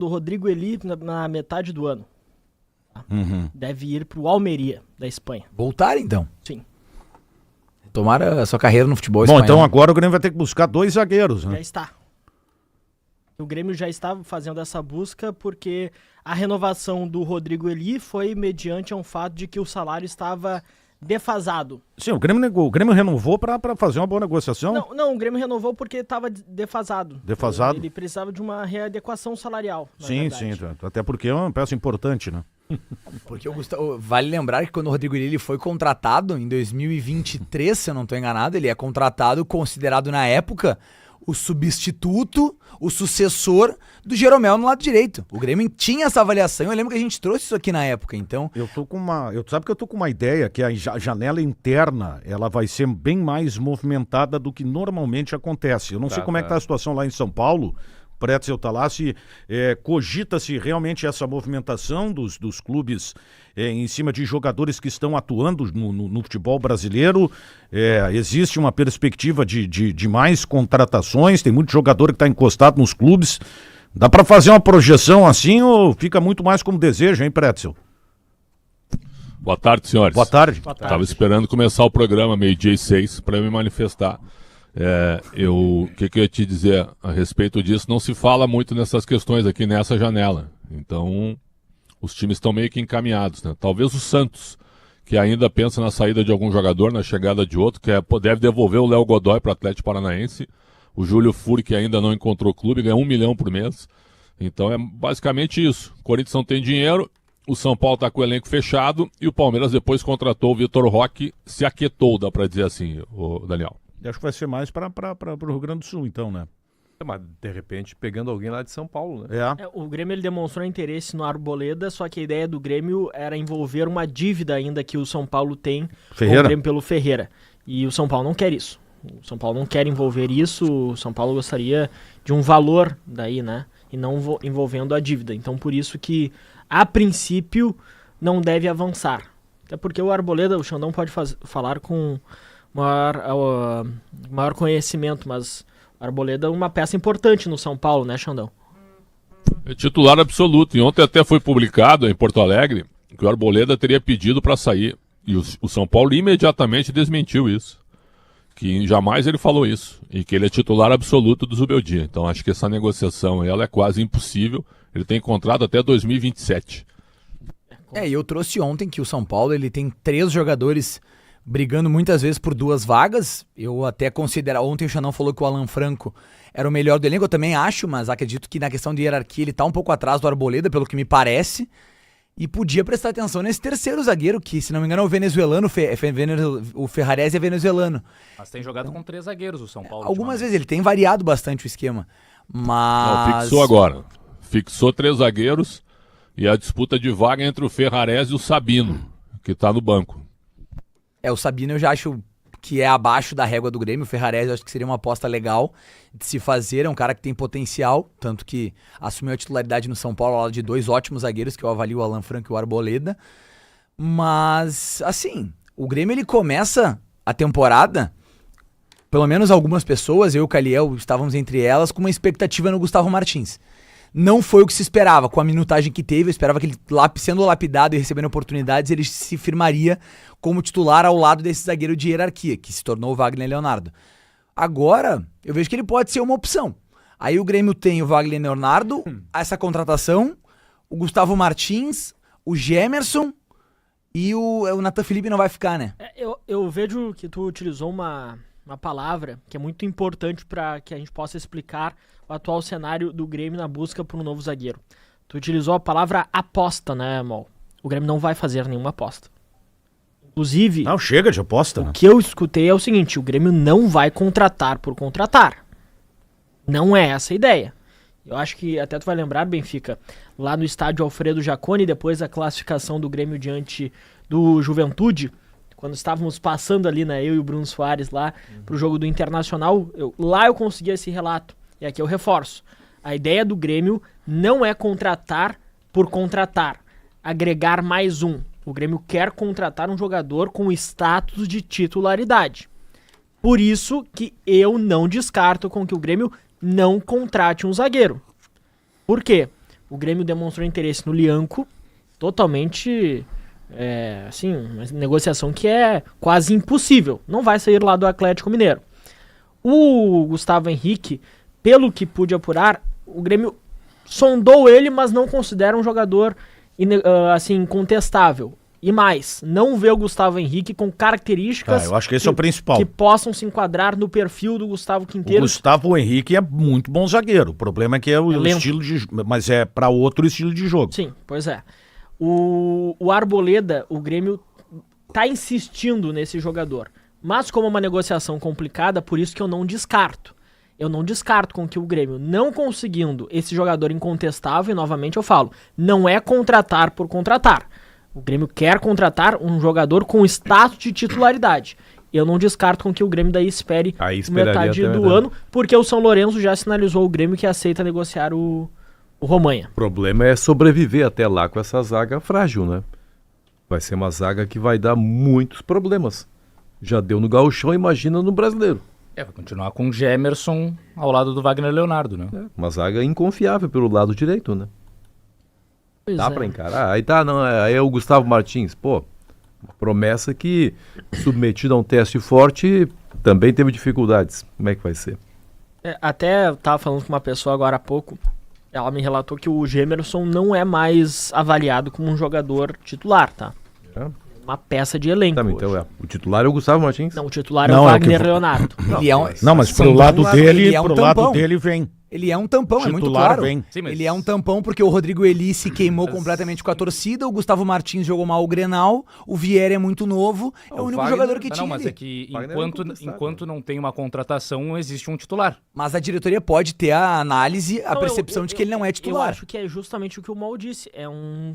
do Rodrigo Eli na metade do ano. Uhum. Deve ir pro Almeria, da Espanha. Voltar, então. Sim. Tomara a sua carreira no futebol Bom, espanhol. então agora o Grêmio vai ter que buscar 2 zagueiros, né? Já está. O Grêmio já estava fazendo essa busca porque a renovação do Rodrigo Eli foi mediante um fato de que o salário estava defasado. Sim, o Grêmio renovou para fazer uma boa negociação. Não, o Grêmio renovou porque estava defasado. Defasado? Ele precisava de uma readequação salarial. Sim, até porque é uma peça importante, né? Porque o Gustavo, vale lembrar que quando o Rodrigo Eli foi contratado em 2023, se eu não estou enganado, ele é contratado, considerado na época o substituto, o sucessor do Jeromel no lado direito. O Grêmio tinha essa avaliação, eu lembro que a gente trouxe isso aqui na época, então... Sabe que eu tô com uma ideia que a janela interna, ela vai ser bem mais movimentada do que normalmente acontece. Eu não sei como é que tá a situação lá em São Paulo. Pretzel tá lá, se cogita-se realmente essa movimentação dos clubes em cima de jogadores que estão atuando no futebol brasileiro. Existe uma perspectiva de mais contratações, tem muito jogador que está encostado nos clubes. Dá para fazer uma projeção assim ou fica muito mais como desejo, hein, Pretzel? Boa tarde, senhores. Boa tarde. Estava esperando começar o programa, 12h06, para me manifestar. O que eu ia te dizer a respeito disso? Não se fala muito nessas questões aqui nessa janela. Então, os times estão meio que encaminhados, né? Talvez o Santos, que ainda pensa na saída de algum jogador, na chegada de outro, deve devolver o Léo Godoy para o Atlético Paranaense. O Júlio Furi, que ainda não encontrou clube, ganha 1 milhão por mês. Então é basicamente isso. O Corinthians não tem dinheiro, o São Paulo está com o elenco fechado e o Palmeiras depois contratou o Vitor Roque, se aquietou, dá para dizer assim, o Daniel. Acho que vai ser mais para o Rio Grande do Sul, então, né? Mas, de repente, pegando alguém lá de São Paulo, né? O Grêmio ele demonstrou interesse no Arboleda, só que a ideia do Grêmio era envolver uma dívida ainda que o São Paulo tem com o Grêmio pelo Ferreira. E o São Paulo não quer isso. O São Paulo não quer envolver isso, o São Paulo gostaria de um valor daí, né? E não envolvendo a dívida. Então, por isso que, a princípio, não deve avançar. Até porque o Arboleda, o Xandão pode falar com maior conhecimento, mas o Arboleda é uma peça importante no São Paulo, né, Xandão? É titular absoluto. E ontem até foi publicado em Porto Alegre que o Arboleda teria pedido para sair. E o São Paulo imediatamente desmentiu isso. Que jamais ele falou isso. E que ele é titular absoluto do Zubeldia. Então acho que essa negociação ela é quase impossível. Ele tem contrato até 2027. E eu trouxe ontem que o São Paulo ele tem 3 jogadores brigando muitas vezes por 2 vagas. Eu até considero... Ontem o Xandão falou que o Alan Franco era o melhor do elenco. Eu também acho, mas acredito que na questão de hierarquia ele tá um pouco atrás do Arboleda, pelo que me parece. E podia prestar atenção nesse terceiro zagueiro, que se não me engano é o venezuelano, o Ferrarese é venezuelano. Mas tem jogado com 3 zagueiros o São Paulo. Algumas vezes ele tem variado bastante o esquema. Mas... Não, fixou agora. Fixou 3 zagueiros e a disputa de vaga entre o Ferrarese e o Sabino, que tá no banco. O Sabino eu já acho que é abaixo da régua do Grêmio. O Ferrarese eu acho que seria uma aposta legal de se fazer. É um cara que tem potencial, tanto que assumiu a titularidade no São Paulo ao lado de 2 ótimos zagueiros, que eu avalio o Alan Franco e o Arboleda. Mas, assim, o Grêmio ele começa a temporada, pelo menos algumas pessoas, eu e o Caliel estávamos entre elas, com uma expectativa no Gustavo Martins. Não foi o que se esperava, com a minutagem que teve. Eu esperava que ele, sendo lapidado e recebendo oportunidades, ele se firmaria como titular ao lado desse zagueiro de hierarquia, que se tornou o Wagner Leonardo. Agora, eu vejo que ele pode ser uma opção. Aí o Grêmio tem o Wagner Leonardo, essa contratação, o Gustavo Martins, o Gemerson e o Nathan Felipe não vai ficar, né? Eu vejo que tu utilizou uma palavra que é muito importante para que a gente possa explicar o atual cenário do Grêmio na busca por um novo zagueiro. Tu utilizou a palavra aposta, né, Mol? O Grêmio não vai fazer nenhuma aposta. Inclusive... Não, chega de aposta, né? O que eu escutei é o seguinte, o Grêmio não vai contratar por contratar. Não é essa a ideia. Eu acho que até tu vai lembrar, Benfica, lá no estádio Alfredo Jaconi, depois da classificação do Grêmio diante do Juventude, quando estávamos passando ali, né, eu e o Bruno Soares lá, pro jogo do Internacional, lá eu consegui esse relato. E aqui eu reforço. A ideia do Grêmio não é contratar por contratar, agregar mais um. O Grêmio quer contratar um jogador com status de titularidade. Por isso que eu não descarto com que o Grêmio não contrate um zagueiro. Por quê? o Grêmio demonstrou interesse no Lianco, totalmente, assim, uma negociação que é quase impossível. Não vai sair lá do Atlético Mineiro. O Gustavo Henrique, pelo que pude apurar, o Grêmio sondou ele, mas não considera um jogador assim, incontestável. E mais, não vê o Gustavo Henrique com características eu acho que esse é o principal. Que possam se enquadrar no perfil do Gustavo Quinteiro. O Gustavo Henrique é muito bom zagueiro. O problema é que é o estilo de... Mas é para outro estilo de jogo. Sim, pois é. O Arboleda, o Grêmio tá insistindo nesse jogador. Mas como é uma negociação complicada, por isso que eu não descarto. Eu não descarto com que o Grêmio, não conseguindo esse jogador incontestável, e novamente eu falo, não é contratar por contratar. O Grêmio quer contratar um jogador com status de titularidade. Eu não descarto com que o Grêmio daí espere metade do ano, porque o São Lourenço já sinalizou o Grêmio que aceita negociar o Romainha. O problema é sobreviver até lá com essa zaga frágil, né? Vai ser uma zaga que vai dar muitos problemas. Já deu no Gauchão, imagina no Brasileiro. Vai continuar com o Gemerson ao lado do Wagner Leonardo, né? Uma zaga inconfiável pelo lado direito, né? Dá pra encarar. Aí é o Gustavo Martins. Pô, uma promessa que, submetida a um teste forte, também teve dificuldades. Como é que vai ser? Até eu tava falando com uma pessoa agora há pouco, ela me relatou que o Gemerson não é mais avaliado como um jogador titular, tá? Uma peça de elenco. Então o titular é o Gustavo Martins? Não, o titular é o Wagner Leonardo. Mas pro lado dele vem. Ele é um tampão, é muito claro. Ele é um tampão porque o Rodrigo Eli se queimou completamente com a torcida, o Gustavo Martins jogou mal o Grenal, o Vieira é muito novo, é o único jogador que tinha. Mas é que enquanto não tem uma contratação, não existe um titular. Mas a diretoria pode ter a análise, a percepção de que ele não é titular. Eu acho que é justamente o que o Mal disse, é um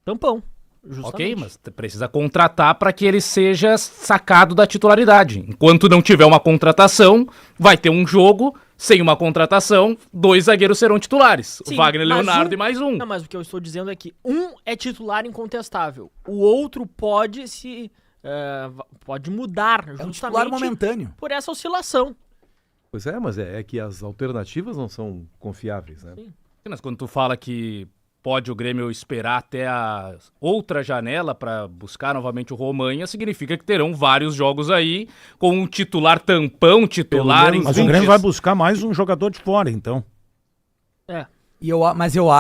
tampão. Justamente. Ok, mas precisa contratar para que ele seja sacado da titularidade. Enquanto não tiver uma contratação, vai ter um jogo, sem uma contratação, 2 zagueiros serão titulares. Sim, o Wagner Leonardo e mais um. Não, mas o que eu estou dizendo é que um é titular incontestável. O outro pode pode mudar justamente um titular momentâneo. Por essa oscilação. Pois é, mas é que as alternativas não são confiáveis, né? Sim. Mas quando tu fala que pode o Grêmio esperar até a outra janela para buscar novamente o Romainha, significa que terão vários jogos aí com um titular tampão, titular... Mas o Grêmio vai buscar mais um jogador de fora, então. Mas eu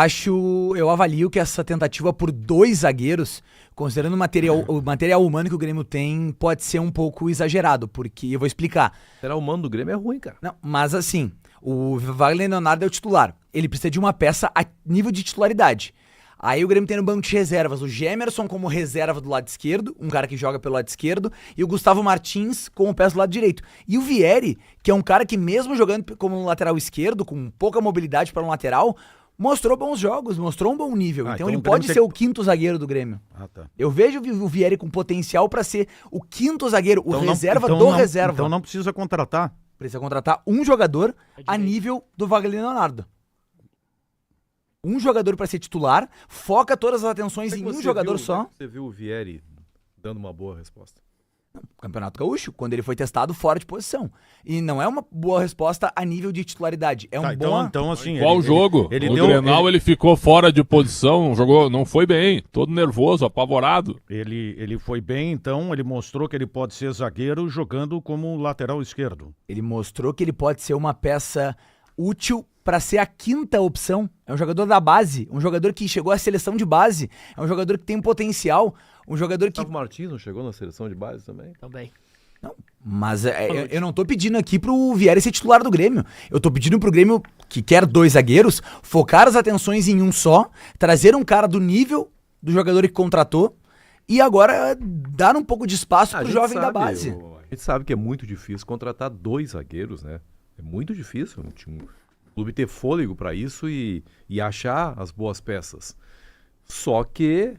avalio que essa tentativa por 2 zagueiros, considerando o material humano que o Grêmio tem, pode ser um pouco exagerado, porque eu vou explicar. O material humano do Grêmio é ruim, cara. Não, mas assim, o Wagner Leonardo é o titular. Ele precisa de uma peça a nível de titularidade. Aí o Grêmio tem no banco de reservas o Gemerson como reserva do lado esquerdo, um cara que joga pelo lado esquerdo, e o Gustavo Martins como peça do lado direito. E o Vieri, que é um cara que mesmo jogando como um lateral esquerdo, com pouca mobilidade para um lateral, mostrou bons jogos, mostrou um bom nível. Então ele pode ser o 5º zagueiro do Grêmio. Tá. Eu vejo o Vieri com potencial para ser o 5º zagueiro, o reserva do reserva. Então não precisa contratar. Precisa contratar um jogador a nível do Wagner Leonardo. Um jogador para ser titular, foca todas as atenções em um jogador só. Você viu o Vieri dando uma boa resposta? Campeonato Gaúcho, quando ele foi testado fora de posição. E não é uma boa resposta a nível de titularidade. É um bom... Então, assim, qual jogo? O Grenal ele ficou fora de posição, não foi bem, todo nervoso, apavorado. Ele foi bem, então ele mostrou que ele pode ser zagueiro jogando como lateral esquerdo. Ele mostrou que ele pode ser uma peça útil para ser a 5ª opção. É um jogador da base, um jogador que chegou à seleção de base, é um jogador que tem potencial, um jogador que... O Martins não chegou na seleção de base também? Também. Não, mas eu não tô pedindo aqui pro Vieri ser titular do Grêmio. Eu tô pedindo pro Grêmio, que quer 2 zagueiros, focar as atenções em um só, trazer um cara do nível do jogador que contratou e agora dar um pouco de espaço pro jovem da base. A gente sabe que é muito difícil contratar 2 zagueiros, né? É muito difícil. O clube ter fôlego para isso e achar as boas peças. Só que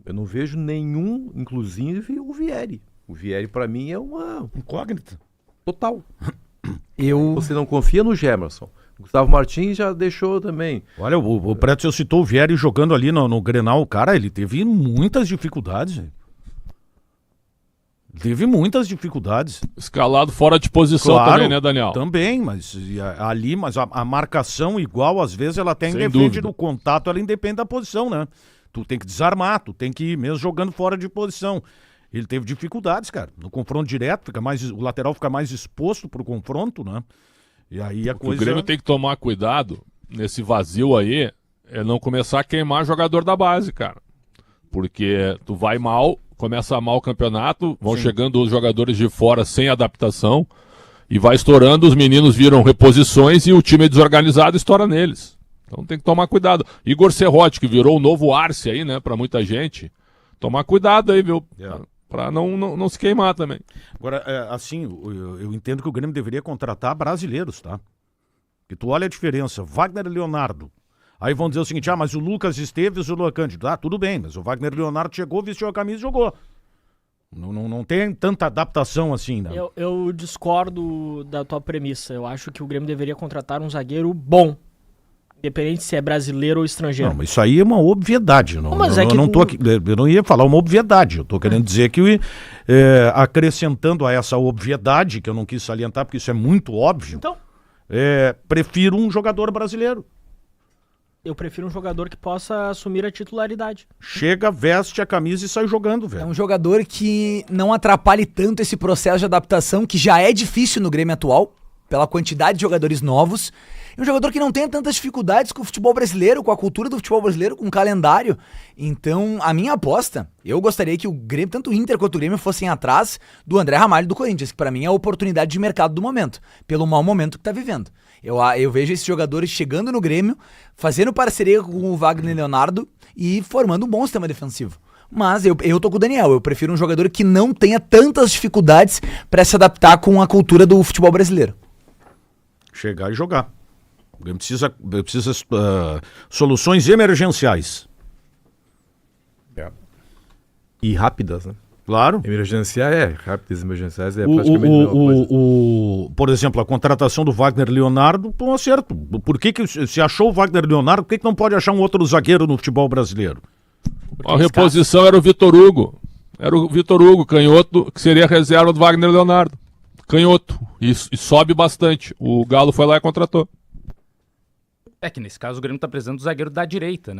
eu não vejo nenhum, inclusive o Vieri. O Vieri para mim é uma incógnita total. Você não confia no Gemerson. O Gustavo Martins já deixou também. Olha, o Pretzel citou o Vieri jogando ali no Grenal. Cara, ele teve muitas dificuldades. Teve muitas dificuldades. Escalado fora de posição também, né, Daniel? Também, mas ali, a marcação igual, às vezes, ela até Sem independe dúvida. do contato, ela independe da posição, né? Tu tem que desarmar, tu tem que ir mesmo jogando fora de posição. Ele teve dificuldades, cara. No confronto direto, o lateral fica mais exposto pro confronto, né? E aí a coisa... O Grêmio tem que tomar cuidado nesse vazio aí, é não começar a queimar jogador da base, cara. Porque tu vai mal, começa mal o campeonato, vão chegando os jogadores de fora sem adaptação e vai estourando, os meninos viram reposições e o time é desorganizado estoura neles. Então tem que tomar cuidado. Igor Serrote, que virou o novo Arce aí, né, pra muita gente. Tomar cuidado aí, viu? Pra não se queimar também. Agora, assim, eu entendo que o Grêmio deveria contratar brasileiros, tá? Que tu olha a diferença, Wagner e Leonardo. Aí vão dizer o seguinte, mas o Lucas Esteves e o Luan Cândido. Tudo bem, mas o Wagner Leonardo chegou, vestiu a camisa e jogou. Não tem tanta adaptação assim, né? Eu discordo da tua premissa. Eu acho que o Grêmio deveria contratar um zagueiro bom. Independente se é brasileiro ou estrangeiro. Não, mas isso aí é uma obviedade. Eu não ia falar uma obviedade. Eu tô querendo dizer que, acrescentando a essa obviedade, que eu não quis salientar, porque isso é muito óbvio, Então, prefiro um jogador brasileiro. eu prefiro um jogador que possa assumir a titularidade. Chega, veste a camisa e sai jogando, É velho. um jogador que não atrapalhe tanto esse processo de adaptação, que já é difícil no Grêmio atual, pela quantidade de jogadores novos. E um jogador que não tenha tantas dificuldades com o futebol brasileiro, com a cultura do futebol brasileiro, com o calendário. Então, a minha aposta, eu gostaria que o Grêmio, tanto o Inter quanto o Grêmio, fossem atrás do André Ramalho do Corinthians, que pra mim é a oportunidade de mercado do momento, pelo mau momento que tá vivendo. Eu vejo esses jogadores chegando no Grêmio, fazendo parceria com o Wagner Leonardo e formando um bom sistema defensivo. Mas eu tô com o Daniel, eu prefiro um jogador que não tenha tantas dificuldades pra se adaptar com a cultura do futebol brasileiro. Chegar e jogar. O Grêmio precisa soluções emergenciais. E rápidas, né? Claro. Rápidas emergenciais é praticamente a mesma coisa. Por exemplo, a contratação do Wagner Leonardo foi um acerto. Por que se achou o Wagner Leonardo, por que não pode achar um outro zagueiro no futebol brasileiro? A reposição era o Vitor Hugo. Era o Vitor Hugo, canhoto, que seria a reserva do Wagner Leonardo. Canhoto. E sobe bastante. O Galo foi lá e contratou. É que nesse caso o Grêmio tá precisando do zagueiro da direita, né?